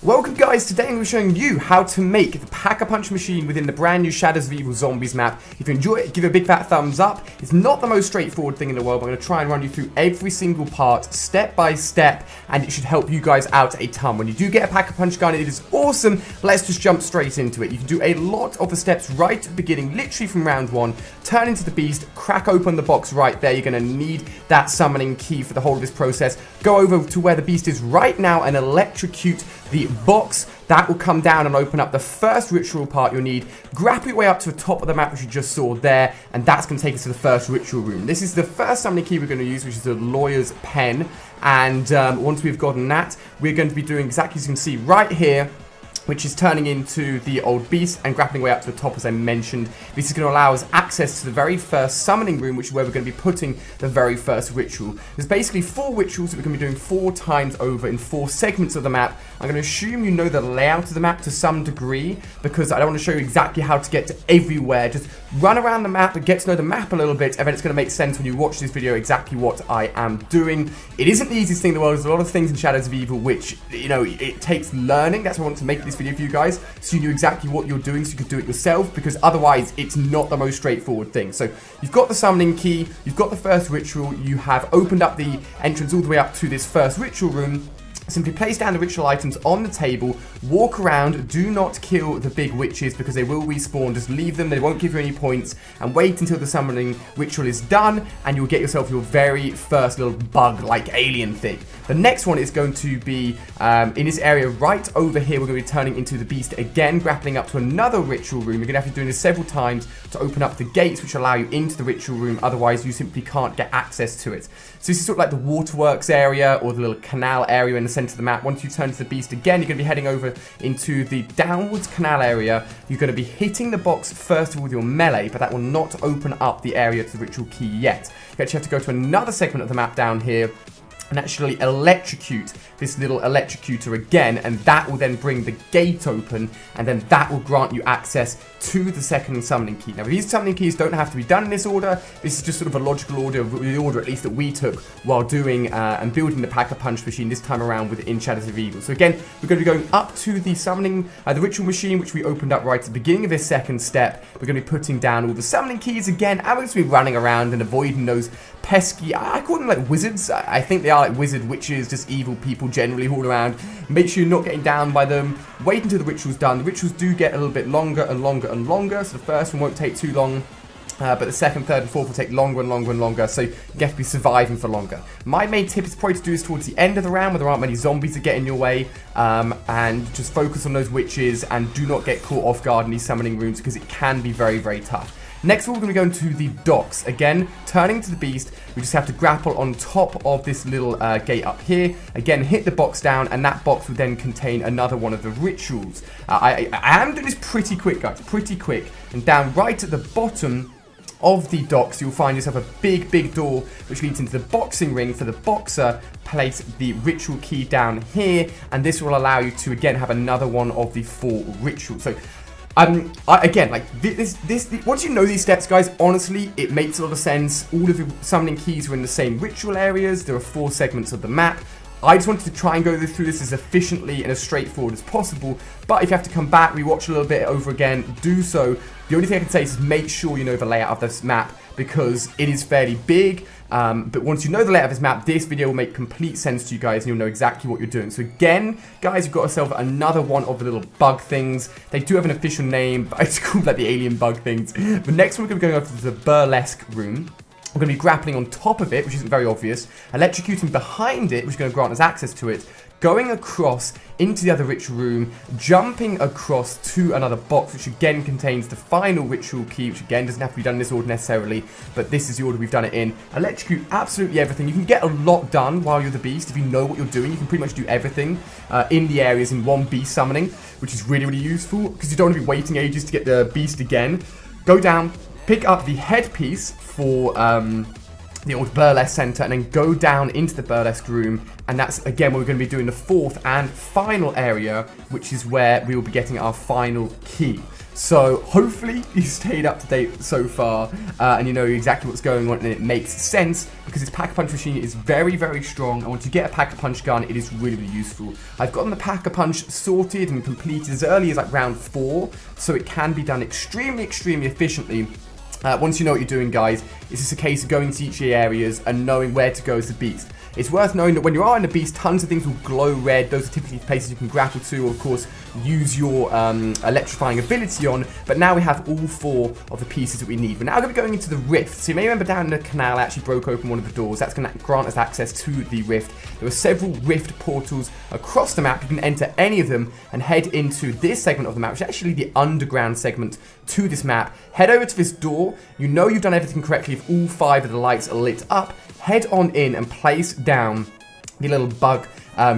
Welcome guys, today I'm going to be showing you how to make the Pack-a-Punch machine within the brand new Shadows of Evil Zombies map. If you enjoy it, give it a big fat thumbs up. It's not the most straightforward thing in the world, but I'm going to try and run you through every single part, step by step, and it should help you guys out a ton. When you do get a Pack-a-Punch gun, it is awesome. Let's just jump straight into it. You can do a lot of the steps right at the beginning, literally from round one. Turn into the beast, crack open the box right there. You're going to need that summoning key for the whole of this process. Go over to where the beast is right now and electrocute the box. That will come down and open up the first ritual part you'll need. Grapple your way up to the top of the map, which you just saw there, and that's going to take us to the first ritual room. This is the first summoning key we're going to use, which is the lawyer's pen. And once we've gotten that, we're going to be doing exactly as you can see right here, which is turning into the old beast and grappling way up to the top, as I mentioned. This is going to allow us access to the very first summoning room, which is where we're going to be putting the very first ritual. There's basically 4 rituals that we're going to be doing 4 times over in 4 segments of the map. I'm going to assume you know the layout of the map to some degree, because I don't want to show you exactly how to get to everywhere. Just run around the map and get to know the map a little bit, and then it's going to make sense when you watch this video exactly what I am doing. It isn't the easiest thing in the world. There's a lot of things in Shadows of Evil which, you know, it takes learning. That's why I want to make this video for you guys, so you knew exactly what you're doing, so you could do it yourself, because otherwise it's not the most straightforward thing. So you've got the summoning key, you've got the first ritual, you have opened up the entrance all the way up to this first ritual room. Simply place down the ritual items on the table, walk around, do not kill the big witches because they will respawn, just leave them, they won't give you any points, and wait until the summoning ritual is done, and you'll get yourself your very first little bug-like alien thing. The next one is going to be in this area right over here. We're going to be turning into the beast again, grappling up to another ritual room. You're going to have to be doing this several times to open up the gates, which allow you into the ritual room, otherwise you simply can't get access to it. So this is sort of like the waterworks area, or the little canal area in the center of the map. Once you turn to the beast again, you're going to be heading over into the downwards canal area. You're going to be hitting the box first of all with your melee, but that will not open up the area to the ritual key yet. You actually have to go to another segment of the map down here and actually electrocute this little electrocutor again, and that will then bring the gate open, and then that will grant you access to the second summoning key. Now, these summoning keys don't have to be done in this order. This is just sort of a logical order, the order at least that we took while doing and building the Pack-a-Punch machine this time around within Shadows of Evil. So again, we're going to be going up to the summoning, the ritual machine, which we opened up right at the beginning of this second step. We're going to be putting down all the summoning keys again, and we're going to be running around and avoiding those pesky, I call them like wizards. I think they are like wizard witches, just evil people generally all around. Make sure you're not getting down by them. Wait until the ritual's done. The rituals do get a little bit longer and longer and longer, so the first one won't take too long. But the second, third, and fourth will take longer and longer and longer, so you have to be surviving for longer. My main tip is probably to do this towards the end of the round, where there aren't many zombies that get in your way, and just focus on those witches, and do not get caught off guard in these summoning rooms, because it can be very, very tough. Next, we're going to go into the docks. Again, turning to the beast, we just have to grapple on top of this little gate up here. Again, hit the box down, and that box will then contain another one of the rituals. I am doing this pretty quick, guys, pretty quick. And down right at the bottom of the docks, you'll find yourself a big, big door which leads into the boxing ring. For the boxer, place the ritual key down here, and this will allow you to, again, have another one of the 4 rituals. So, again, like once you know these steps, guys, honestly, it makes a lot of sense. All of the summoning keys are in the same ritual areas. There are 4 segments of the map. I just wanted to try and go through this as efficiently and as straightforward as possible. But if you have to come back, rewatch a little bit over again, do so. The only thing I can say is make sure you know the layout of this map, because it is fairly big. But once you know the layout of this map, this video will make complete sense to you guys, and you'll know exactly what you're doing. So again, guys, you've got yourself another one of the little bug things. They do have an official name, but it's called like the alien bug things. But next we're going to be going over to the burlesque room. We're going to be grappling on top of it, which isn't very obvious, electrocuting behind it, which is going to grant us access to it, going across into the other ritual room, jumping across to another box, which again contains the final ritual key, which again doesn't have to be done in this order necessarily, but this is the order we've done it in. Electrocute absolutely everything. You can get a lot done while you're the beast. If you know what you're doing, you can pretty much do everything in the areas in one beast summoning, which is really, really useful, because you don't want to be waiting ages to get the beast again. Go down, pick up the headpiece for the old burlesque center, and then go down into the burlesque room, and that's again where we're going to be doing the 4th and final area, which is where we will be getting our final key. So hopefully you stayed up to date so far and you know exactly what's going on and it makes sense because this Pack-a-Punch machine is very, very strong. And once you get a Pack-a-Punch gun, it is really, really useful. I've gotten the Pack-a-Punch sorted and completed as early as like round 4, so it can be done extremely, extremely efficiently. Once you know what you're doing, guys, it's just a case of going to each of the areas and knowing where to go as the beast. It's worth knowing that when you are in the beast, tons of things will glow red. Those are typically places you can grapple to, or of course, use your electrifying ability on. But now we have all 4 of the pieces that we need. We're now going to be going into the rift. So you may remember down in the canal, I actually broke open one of the doors. That's going to grant us access to the rift. There are several rift portals across the map. You can enter any of them and head into this segment of the map, which is actually the underground segment to this map. Head over to this door. You know you've done everything correctly if all 5 of the lights are lit up. Head on in and place down the little bug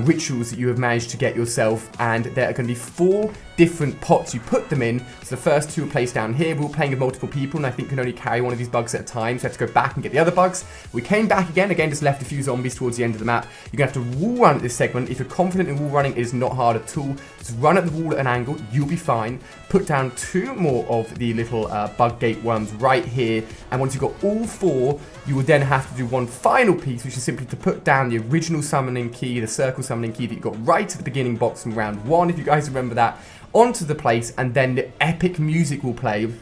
rituals that you have managed to get yourself, and there are going to be 4 different pots you put them in. So the first 2 are placed down here. We're all playing with multiple people, and I think you can only carry one of these bugs at a time, so I have to go back and get the other bugs. We came back again, just left a few zombies towards the end of the map. You're going to have to wall run at this segment. If you're confident in wall running, it is not hard at all. Just run at the wall at an angle, you'll be fine. Put down 2 more of the little bug gate ones right here, and once you've got all 4, you will then have to do one final piece, which is simply to put down the original summoning key, the circle summoning key that you got right at the beginning box from round 1, if you guys remember that, onto the place, and then the epic music will play.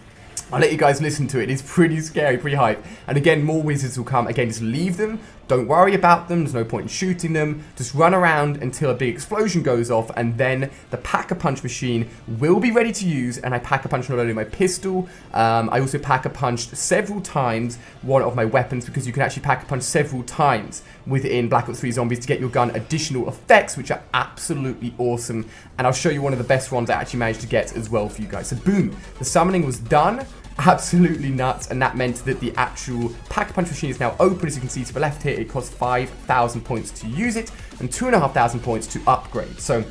I'll let you guys listen to it. It's pretty scary, pretty hype. And again, more wizards will come. Again, just leave them. Don't worry about them. There's no point in shooting them. Just run around until a big explosion goes off, and then the Pack-a-Punch machine will be ready to use. And I Pack-a-Punch not only my pistol, I also Pack-a-Punched several times one of my weapons, because you can actually Pack-a-Punch several times within Black Ops 3 Zombies to get your gun additional effects, which are absolutely awesome. And I'll show you one of the best ones I actually managed to get as well for you guys. So boom, the summoning was done. Absolutely nuts, and that meant that the actual Pack-a-Punch machine is now open. As you can see to the left here, it costs 5,000 points to use it and 2,500 points to upgrade. So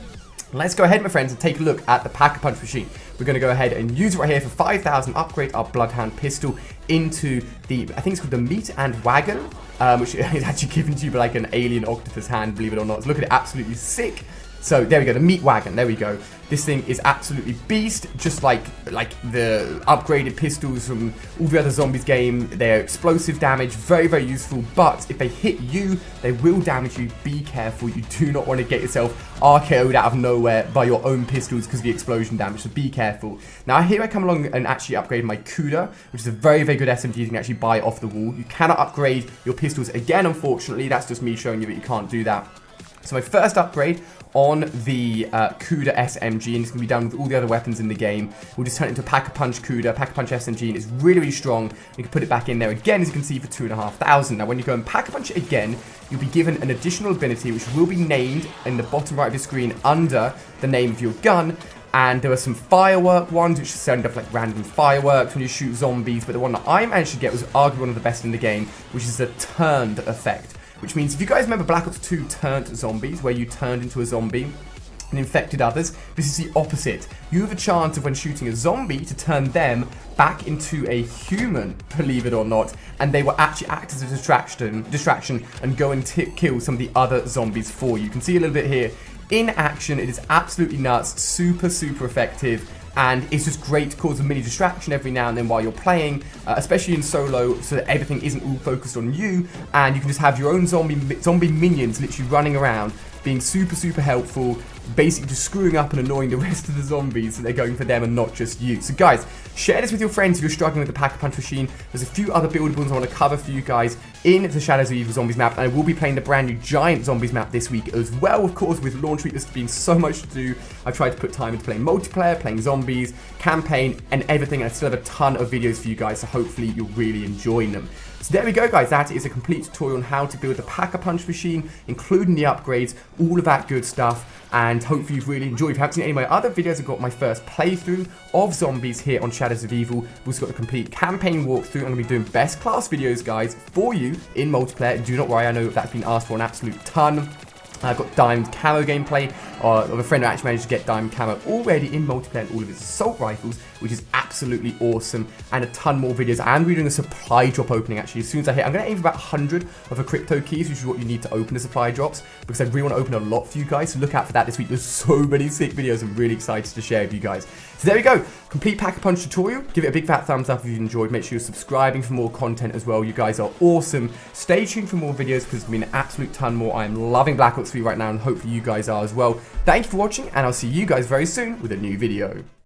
let's go ahead, my friends, and take a look at the Pack-a-Punch machine. We're going to go ahead and use it right here for 5,000, upgrade our Bloodhound pistol into the, I think it's called the Meat and Wagon, which is actually given to you by like an alien octopus hand, believe it or not. Look at it, absolutely sick. So there we go, the Meat Wagon, there we go. This thing is absolutely beast, just like the upgraded pistols from all the other Zombies game. They're explosive damage, very, very useful, but if they hit you, they will damage you. Be careful, you do not want to get yourself RKO'd out of nowhere by your own pistols because of the explosion damage, so be careful. Now here I come along and actually upgrade my Cuda, which is a very, very good SMG you can actually buy off the wall. You cannot upgrade your pistols again, unfortunately. That's just me showing you that you can't do that. So my first upgrade on the Cuda SMG, and it's going to be done with all the other weapons in the game. We'll just turn it into a Pack-a-Punch Cuda, Pack-a-Punch SMG, and it's really, really strong. You can put it back in there again, as you can see, for 2,500. Now, when you go and Pack-a-Punch it again, you'll be given an additional ability, which will be named in the bottom right of the screen under the name of your gun. And there are some firework ones, which send off like random fireworks when you shoot zombies. But the one that I managed to get was arguably one of the best in the game, which is the turned effect. Which means, if you guys remember Black Ops 2 Turned Zombies, where you turned into a zombie and infected others, this is the opposite. You have a chance of, when shooting a zombie, to turn them back into a human, believe it or not, and they will actually act as a distraction and go and kill some of the other zombies for you. You can see a little bit here in action. It is absolutely nuts, super, super effective. And it's just great to cause a mini distraction every now and then while you're playing, especially in solo, so that everything isn't all focused on you, and you can just have your own zombie minions literally running around, being super, super helpful, basically just screwing up and annoying the rest of the zombies so they're going for them and not just you. So guys, share this with your friends if you're struggling with the Pack-a-Punch machine. There's a few other buildables I want to cover for you guys in the Shadows of Evil Zombies map, and I will be playing the brand new Giant Zombies map this week as well. Of course, with launch week, there's been so much to do. I've tried to put time into playing multiplayer, playing zombies, campaign, and everything, and I still have a ton of videos for you guys, so hopefully you'll really enjoy them. So there we go, guys. That is a complete tutorial on how to build the Pack-a-Punch machine, including the upgrades, all of that good stuff. And hopefully you've really enjoyed. If you haven't seen any of my other videos, I've got my first playthrough of zombies here on Shadows of Evil. We've also got a complete campaign walkthrough. I'm going to be doing best class videos, guys, for you in multiplayer. Do not worry, I know that's been asked for an absolute ton. I've got Diamond Camo gameplay of a friend who actually managed to get Diamond Camo already in multiplayer and all of his assault rifles, which is absolutely awesome, and a ton more videos. And we're doing a supply drop opening actually. As soon as I hit, I'm going to aim for about 100 of the crypto keys, which is what you need to open the supply drops, because I really want to open a lot for you guys, so look out for that this week. There's so many sick videos I'm really excited to share with you guys. So there we go, complete Pack-a-Punch tutorial. Give it a big fat thumbs up if you enjoyed. Make sure you're subscribing for more content as well. You guys are awesome. Stay tuned for more videos because there's been an absolute ton more. I am loving Black Ops 3 right now, and hopefully you guys are as well. Thank you for watching, and I'll see you guys very soon with a new video.